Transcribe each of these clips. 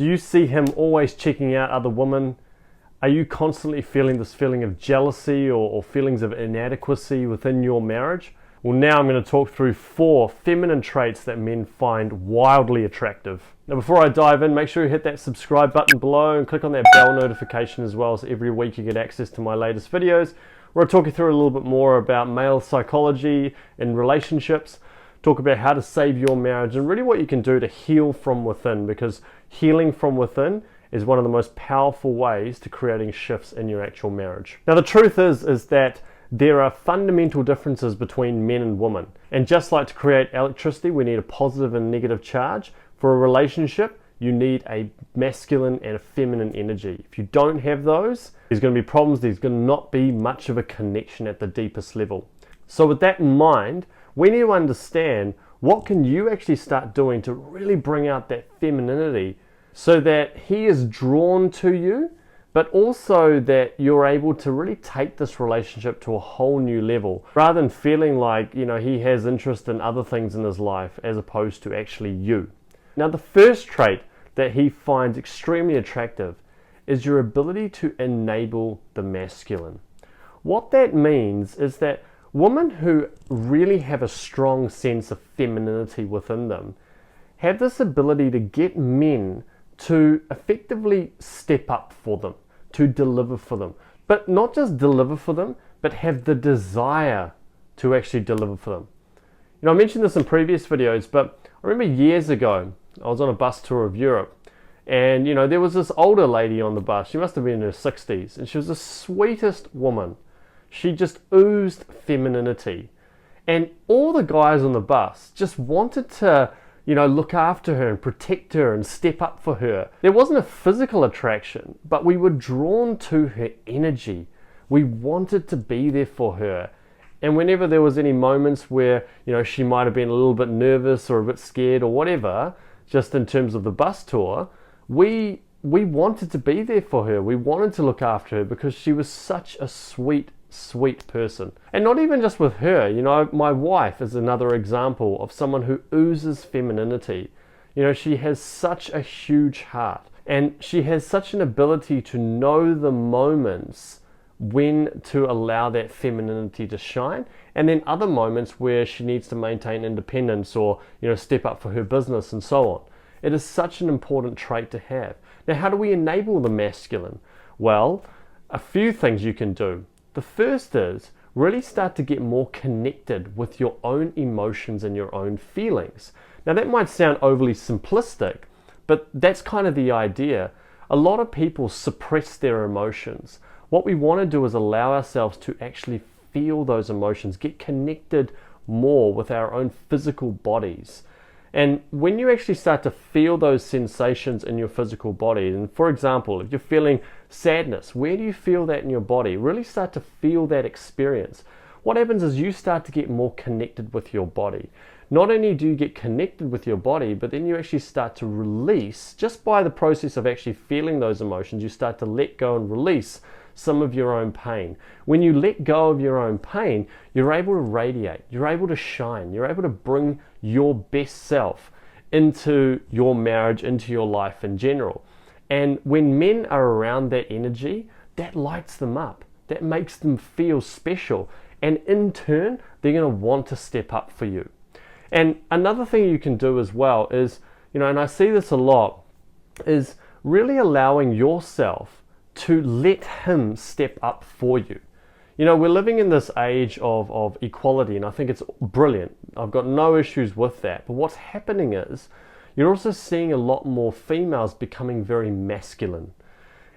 Do you see him always checking out other women? Are you constantly feeling this feeling of jealousy or feelings of inadequacy within your marriage? Well, now I'm going to talk through 4 feminine traits that men find wildly attractive. Now, before I dive in, make sure you hit that subscribe button below and click on that bell notification as well, so every week you get access to my latest videos, where I talk you through a little bit more about male psychology and relationships, talk about how to save your marriage, and really what you can do to heal from within, because healing from within is one of the most powerful ways to creating shifts in your actual marriage. Now, the truth is that there are fundamental differences between men and women. And just like to create electricity, we need a positive and negative charge. For a relationship, you need a masculine and a feminine energy. If you don't have those, there's going to be problems. There's going to not be much of a connection at the deepest level. So with that in mind, we need to understand what can you actually start doing to really bring out that femininity so that he is drawn to you, but also that you're able to really take this relationship to a whole new level, rather than feeling like, he has interest in other things in his life as opposed to actually you. Now, the first trait that he finds extremely attractive is your ability to enable the masculine. What that means is that women who really have a strong sense of femininity within them have this ability to get men to effectively step up for them, to deliver for them. But not just deliver for them, but have the desire to actually deliver for them. I mentioned this in previous videos, but I remember years ago, I was on a bus tour of Europe, and there was this older lady on the bus. She must have been in her 60s, and she was the sweetest woman. She just oozed femininity. And all the guys on the bus just wanted to look after her and protect her and step up for her. There wasn't a physical attraction, but we were drawn to her energy. We wanted to be there for her. And whenever there was any moments where, she might have been a little bit nervous or a bit scared or whatever, just in terms of the bus tour, we wanted to be there for her. We wanted to look after her because she was such a sweet person. And not even just with her, my wife is another example of someone who oozes femininity. She has such a huge heart, and she has such an ability to know the moments when to allow that femininity to shine, and then other moments where she needs to maintain independence or step up for her business and so on. It is such an important trait to have. Now, how do we enable the masculine? Well, a few things you can do. The first is really start to get more connected with your own emotions and your own feelings. Now, that might sound overly simplistic, but that's kind of the idea. A lot of people suppress their emotions. What we want to do is allow ourselves to actually feel those emotions, get connected more with our own physical bodies. And when you actually start to feel those sensations in your physical body, and for example, if you're feeling sadness, where do you feel that in your body? Really start to feel that experience. What happens is you start to get more connected with your body. Not only do you get connected with your body, but then you actually start to release, just by the process of actually feeling those emotions, you start to let go and release some of your own pain. When you let go of your own pain, you're able to radiate, you're able to shine, you're able to bring your best self into your marriage, into your life in general. And when men are around that energy, that lights them up, that makes them feel special, and in turn, they're going to want to step up for you. And another thing you can do as well is, and I see this a lot, is really allowing yourself to let him step up for you. We're living in this age of equality, and I think it's brilliant. I've got no issues with that. But what's happening is you're also seeing a lot more females becoming very masculine.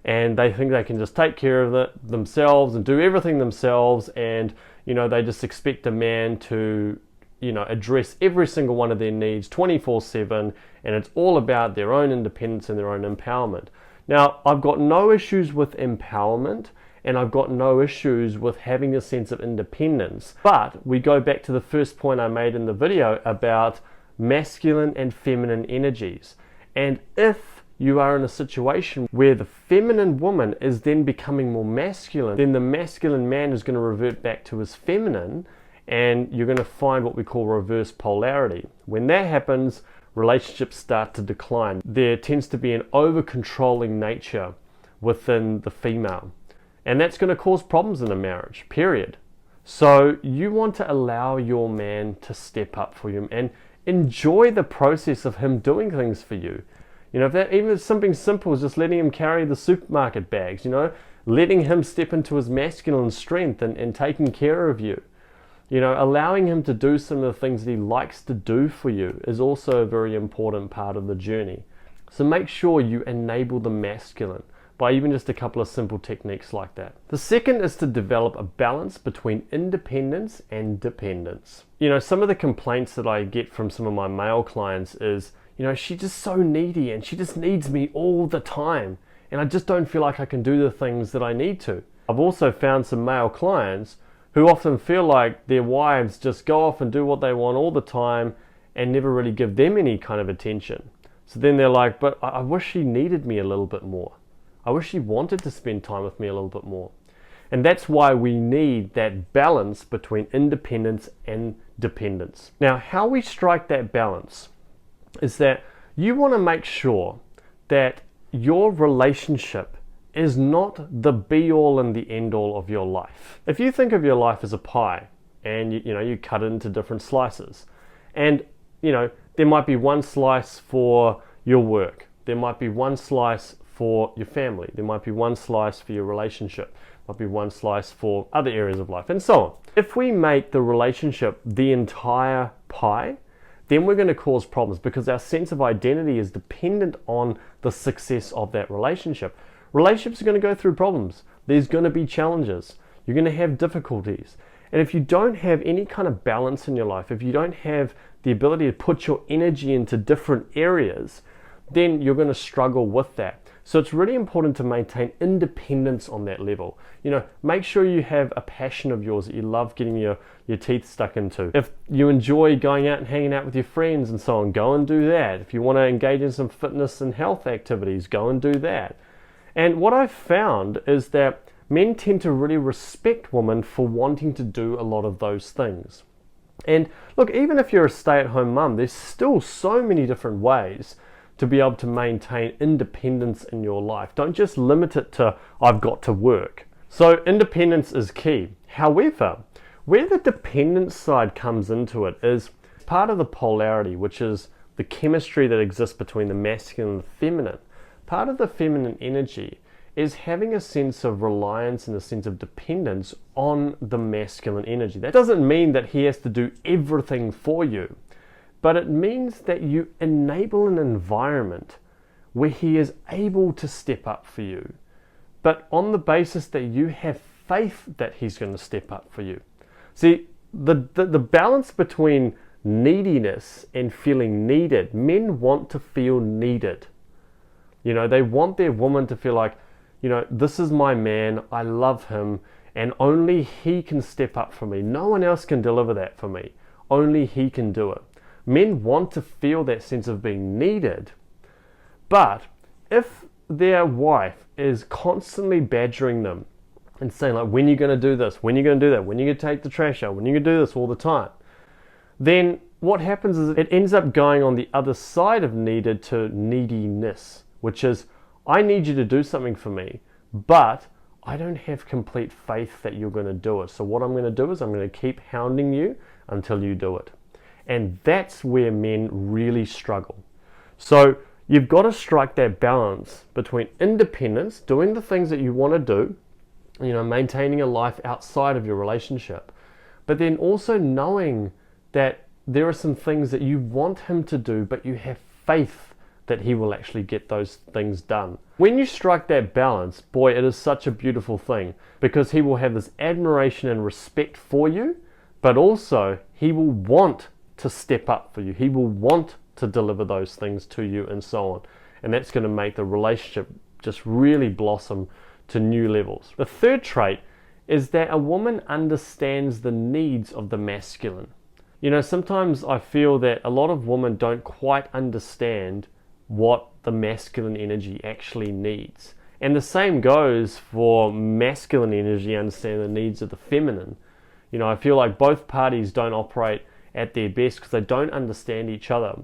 And they think they can just take care of it themselves and do everything themselves. And, they just expect a man to, address every single one of their needs 24/7. And it's all about their own independence and their own empowerment. Now, I've got no issues with empowerment, and I've got no issues with having a sense of independence. But we go back to the first point I made in the video about masculine and feminine energies. And if you are in a situation where the feminine woman is then becoming more masculine, then the masculine man is going to revert back to his feminine, and you're going to find what we call reverse polarity. When that happens, relationships start to decline. There tends to be an over-controlling nature within the female. And that's going to cause problems in a marriage, period. So you want to allow your man to step up for you and enjoy the process of him doing things for you. You know, even if something simple is just letting him carry the supermarket bags, you know, letting him step into his masculine strength and taking care of you. You know, allowing him to do some of the things that he likes to do for you is also a very important part of the journey. So make sure you enable the masculine by even just a couple of simple techniques like that. The second is to develop a balance between independence and dependence. You know, some of the complaints that I get from some of my male clients is, you know, she's just so needy and she just needs me all the time. And I just don't feel like I can do the things that I need to. I've also found some male clients who often feel like their wives just go off and do what they want all the time and never really give them any kind of attention. So then they're like, but I wish she needed me a little bit more. I wish she wanted to spend time with me a little bit more. And that's why we need that balance between independence and dependence. Now, how we strike that balance is that you want to make sure that your relationship is not the be-all and the end-all of your life. If you think of your life as a pie and you cut it into different slices, and there might be one slice for your work, there might be one slice for your family, there might be one slice for your relationship, might be one slice for other areas of life, and so on. If we make the relationship the entire pie, then we're going to cause problems because our sense of identity is dependent on the success of that relationship. Relationships are going to go through problems. There's going to be challenges. You're going to have difficulties. And if you don't have any kind of balance in your life, if you don't have the ability to put your energy into different areas, then you're going to struggle with that. So it's really important to maintain independence on that level. You know, make sure you have a passion of yours that you love getting your teeth stuck into. If you enjoy going out and hanging out with your friends and so on, go and do that. If you want to engage in some fitness and health activities, go and do that. And what I've found is that men tend to really respect women for wanting to do a lot of those things. And look, even if you're a stay-at-home mum, there's still so many different ways to be able to maintain independence in your life. Don't just limit it to, I've got to work. So independence is key. However, where the dependence side comes into it is part of the polarity, which is the chemistry that exists between the masculine and the feminine. Part of the feminine energy is having a sense of reliance and a sense of dependence on the masculine energy. That doesn't mean that he has to do everything for you, but it means that you enable an environment where he is able to step up for you, but on the basis that you have faith that he's going to step up for you. See, the balance between neediness and feeling needed, men want to feel needed. You know, they want their woman to feel like, you know, this is my man, I love him, and only he can step up for me. No one else can deliver that for me. Only he can do it. Men want to feel that sense of being needed, but if their wife is constantly badgering them and saying like, when are you going to do this? When are you going to do that? When are you going to take the trash out? When are you going to do this all the time? Then what happens is it ends up going on the other side of needed to neediness, which is, I need you to do something for me, but I don't have complete faith that you're going to do it. So what I'm going to do is I'm going to keep hounding you until you do it. And that's where men really struggle. So you've got to strike that balance between independence, doing the things that you want to do, you know, maintaining a life outside of your relationship, but then also knowing that there are some things that you want him to do, but you have faith that he will actually get those things done. When you strike that balance, boy, it is such a beautiful thing, because he will have this admiration and respect for you, but also he will want to step up for you. He will want to deliver those things to you and so on. And that's going to make the relationship just really blossom to new levels. The third trait is that a woman understands the needs of the masculine. You know, sometimes I feel that a lot of women don't quite understand what the masculine energy actually needs. And the same goes for masculine energy, understanding the needs of the feminine. You know, I feel like both parties don't operate at their best because they don't understand each other.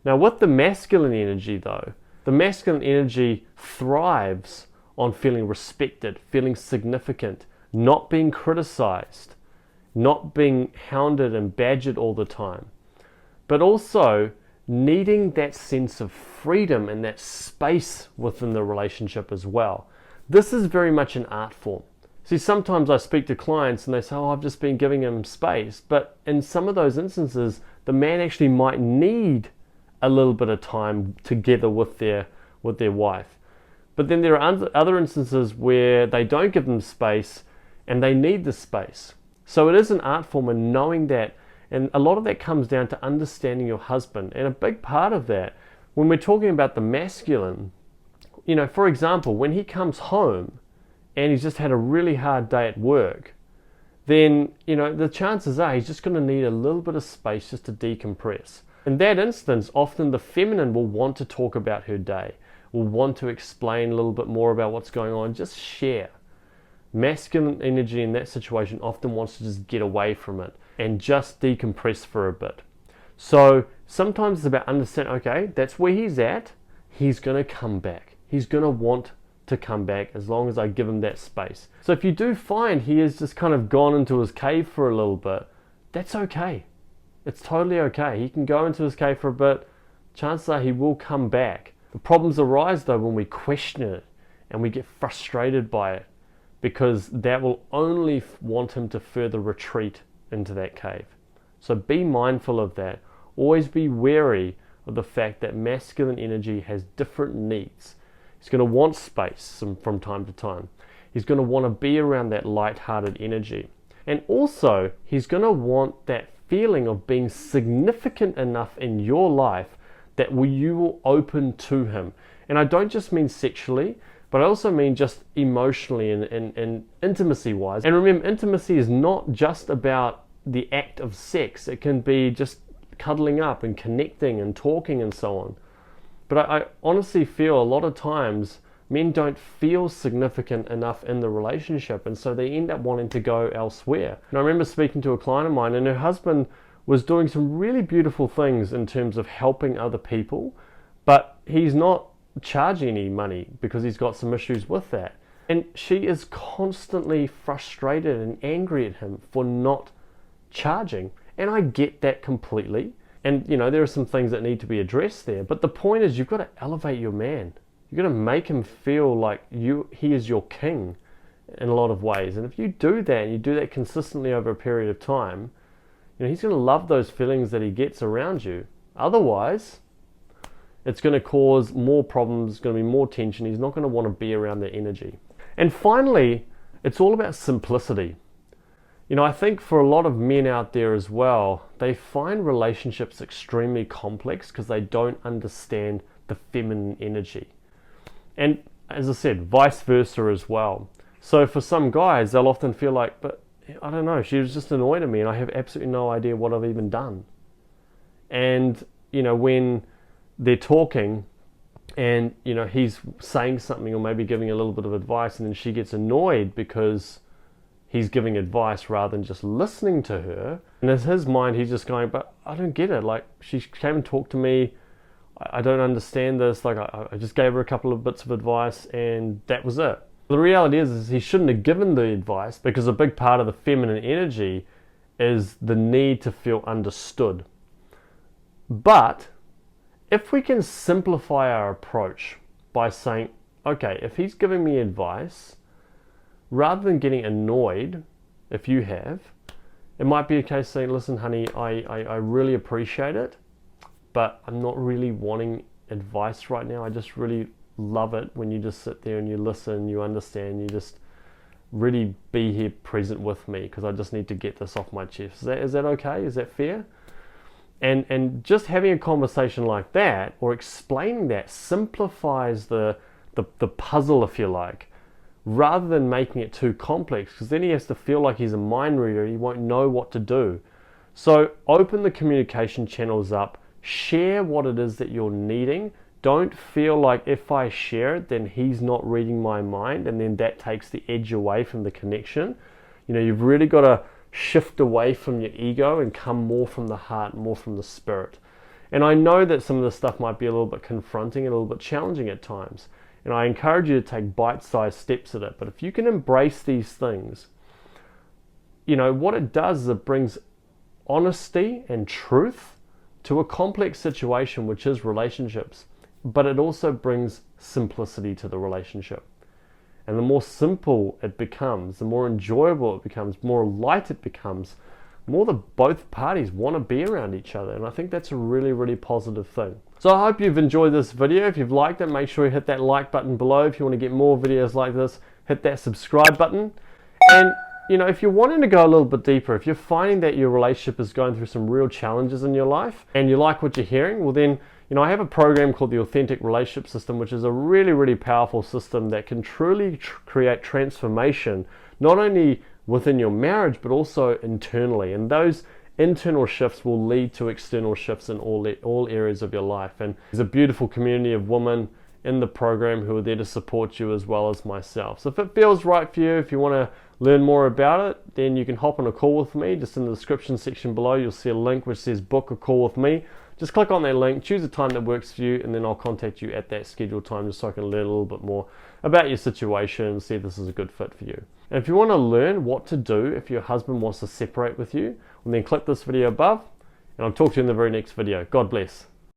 Now with the masculine energy though, the masculine energy thrives on feeling respected, feeling significant, not being criticized, not being hounded and badgered all the time, but also needing that sense of freedom and that space within the relationship as well. This is very much an art form. See, sometimes I speak to clients and they say, oh, I've just been giving him space. But in some of those instances, the man actually might need a little bit of time together with their wife. But then there are other instances where they don't give them space and they need the space. So it is an art form, and knowing that, and a lot of that comes down to understanding your husband. And a big part of that, when we're talking about the masculine, you know, for example, when he comes home and he's just had a really hard day at work, then, you know, the chances are he's just going to need a little bit of space just to decompress. In that instance, often the feminine will want to talk about her day, will want to explain a little bit more about what's going on, just share. Masculine energy in that situation often wants to just get away from it and just decompress for a bit. So sometimes it's about understanding, okay, that's where he's at, he's going to come back. He's going to want to come back as long as I give him that space. So if you do find he has just kind of gone into his cave for a little bit, that's okay. It's totally okay. He can go into his cave for a bit. Chances are he will come back. The problems arise though when we question it and we get frustrated by it, because that will only want him to further retreat into that cave. So be mindful of that. Always be wary of the fact that masculine energy has different needs. He's going to want space from time to time. He's going to want to be around that light-hearted energy. And also, he's going to want that feeling of being significant enough in your life that you will open to him. And I don't just mean sexually, but I also mean just emotionally and intimacy-wise. And remember, intimacy is not just about the act of sex. It can be just cuddling up and connecting and talking and so on. But I honestly feel a lot of times men don't feel significant enough in the relationship, and so they end up wanting to go elsewhere. And I remember speaking to a client of mine, and her husband was doing some really beautiful things in terms of helping other people, but he's not charging any money because he's got some issues with that. And she is constantly frustrated and angry at him for not charging. And I get that completely. And, you know, there are some things that need to be addressed there. But the point is, you've got to elevate your man. You've got to make him feel like he is your king in a lot of ways. And if you do that, and you do that consistently over a period of time, you know, he's going to love those feelings that he gets around you. Otherwise, it's going to cause more problems, it's going to be more tension. He's not going to want to be around that energy. And finally, it's all about simplicity. You know, I think for a lot of men out there as well, they find relationships extremely complex because they don't understand the feminine energy. And as I said, vice versa as well. So for some guys, they'll often feel like, but I don't know, she was just annoyed at me and I have absolutely no idea what I've even done. And, you know, when they're talking and, you know, he's saying something or maybe giving a little bit of advice, and then she gets annoyed because he's giving advice rather than just listening to her. And in his mind, he's just going, but I don't get it. Like, she came and talked to me. I don't understand this. Like, I just gave her a couple of bits of advice and that was it. The reality is he shouldn't have given the advice, because a big part of the feminine energy is the need to feel understood. But if we can simplify our approach by saying, okay, if he's giving me advice, rather than getting annoyed, if you have, it might be a case saying, listen, honey, I really appreciate it, but I'm not really wanting advice right now. I just really love it when you just sit there and you listen, you understand, you just really be here present with me, because I just need to get this off my chest. Is that okay? Is that fair? And just having a conversation like that, or explaining that, simplifies the puzzle, if you like, rather than making it too complex, because then he has to feel like he's a mind reader and he won't know what to do. So open the communication channels up, share what it is that you're needing. Don't feel like if I share it, then he's not reading my mind, and then that takes the edge away from the connection. You know, you've really got to shift away from your ego and come more from the heart, more from the spirit. And I know that some of this stuff might be a little bit confronting and a little bit challenging at times. And I encourage you to take bite-sized steps at it. But if you can embrace these things, you know, what it does is it brings honesty and truth to a complex situation, which is relationships. But it also brings simplicity to the relationship. And the more simple it becomes, the more enjoyable it becomes, more light it becomes, the more that both parties want to be around each other. And I think that's a really, really positive thing. So I hope you've enjoyed this video. If you've liked it, make sure you hit that like button below. If you want to get more videos like this, hit that subscribe button. And you know, if you're wanting to go a little bit deeper, if you're finding that your relationship is going through some real challenges in your life and you like what you're hearing, well then, you know, I have a program called the Authentic Relationship System, which is a really, really powerful system that can truly create transformation, not only within your marriage, but also internally. And those internal shifts will lead to external shifts in all areas of your life. And there's a beautiful community of women in the program who are there to support you as well as myself. So if it feels right for you, if you want to learn more about it, then you can hop on a call with me. Just in the description section below, you'll see a link which says book a call with me. Just click on that link, choose a time that works for you, and then I'll contact you at that scheduled time just so I can learn a little bit more about your situation and see if this is a good fit for you. And if you want to learn what to do if your husband wants to separate with you, well then click this video above, and I'll talk to you in the very next video. God bless.